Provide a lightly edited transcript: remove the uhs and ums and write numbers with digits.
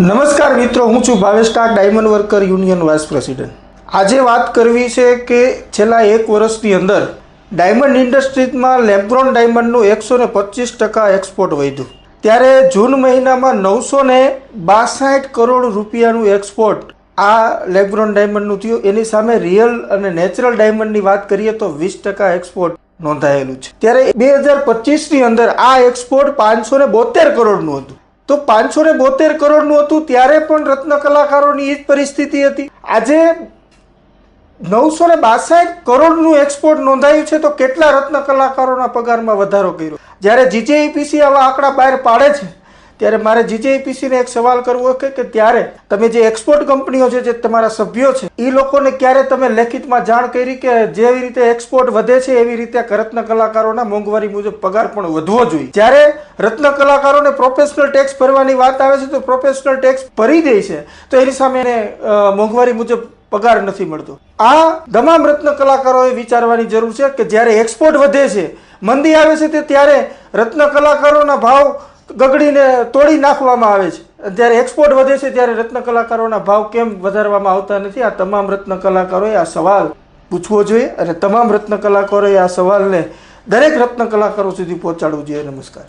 નમસ્કાર મિત્રો, હું છું Bhavesh Tak, diamond worker union vice president. આજે વાત કરવી છે કે છેલ્લા એક વર્ષની અંદર ડાયમંડ ઇન્ડસ્ટ્રીઝમાં લેબ્રોન ડાયમંડનું 125% એક્સપોર્ટ વધ્યું. ત્યારે જૂન મહિનામાં 962 કરોડ રૂપિયાનું એક્સપોર્ટ આ લેબ્રોન ડાયમંડનું થયું. એની સામે રિયલ અને નેચરલ ડાયમંડની વાત કરીએ તો 20% એક્સપોર્ટ નોંધાયેલું છે. ત્યારે 2025ની અંદર આ એક્સપોર્ટ 572 કરોડનું હતું. તો 572 કરોડનું હતું ત્યારે પણ રત્ન કલાકારોની એ જ પરિસ્થિતિ હતી. આજે 962 કરોડનું એક્સપોર્ટ નોંધાયું છે તો કેટલા રત્ન કલાકારોના પગારમાં વધારો કર્યો? જ્યારે જીજેઈપીસી આવા આંકડા બહાર પાડે છે ત્યારે મારે જીજેઈપીસીને એક સવાલ કરવો છે કે ત્યારે તમે જે એક્સપોર્ટ કંપનીઓ છે, જે તમારા સભ્યો છે, એ લોકોને ક્યારે તમે લેખિતમાં જાણ કરી કે જેવી રીતે એક્સપોર્ટ વધે છે એવી રીતે રત્ન કલાકારોના મોંઘવારી મુજબ પગાર પણ વધવો જોઈએ? જ્યારે રત્ન કલાકારોને પ્રોફેશનલ ટેક્સ ભરવાની વાત આવે છે તો પ્રોફેશનલ ટેક્સ ભરી દે છે તો એની સામે એને મોંઘવારી મુજબ પગાર નથી મળતો. આ તમામ રત્ન કલાકારોએ વિચારવાની જરૂર છે કે જ્યારે એક્સપોર્ટ વધે છે, મંદી આવે છે, તે ત્યારે રત્ન કલાકારોના ભાવ ગગડીને તોડી નાખવામાં આવે છે. જ્યારે એક્સપોર્ટ વધે છે ત્યારે રત્ન કલાકારોના ભાવ કેમ વધારવામાં આવતા નથી? આ તમામ રત્ન કલાકારોએ આ સવાલ પૂછવો જોઈએ અને તમામ રત્ન કલાકારોએ આ સવાલને દરેક રત્ન કલાકારો સુધી પહોંચાડવું જોઈએ. નમસ્કાર.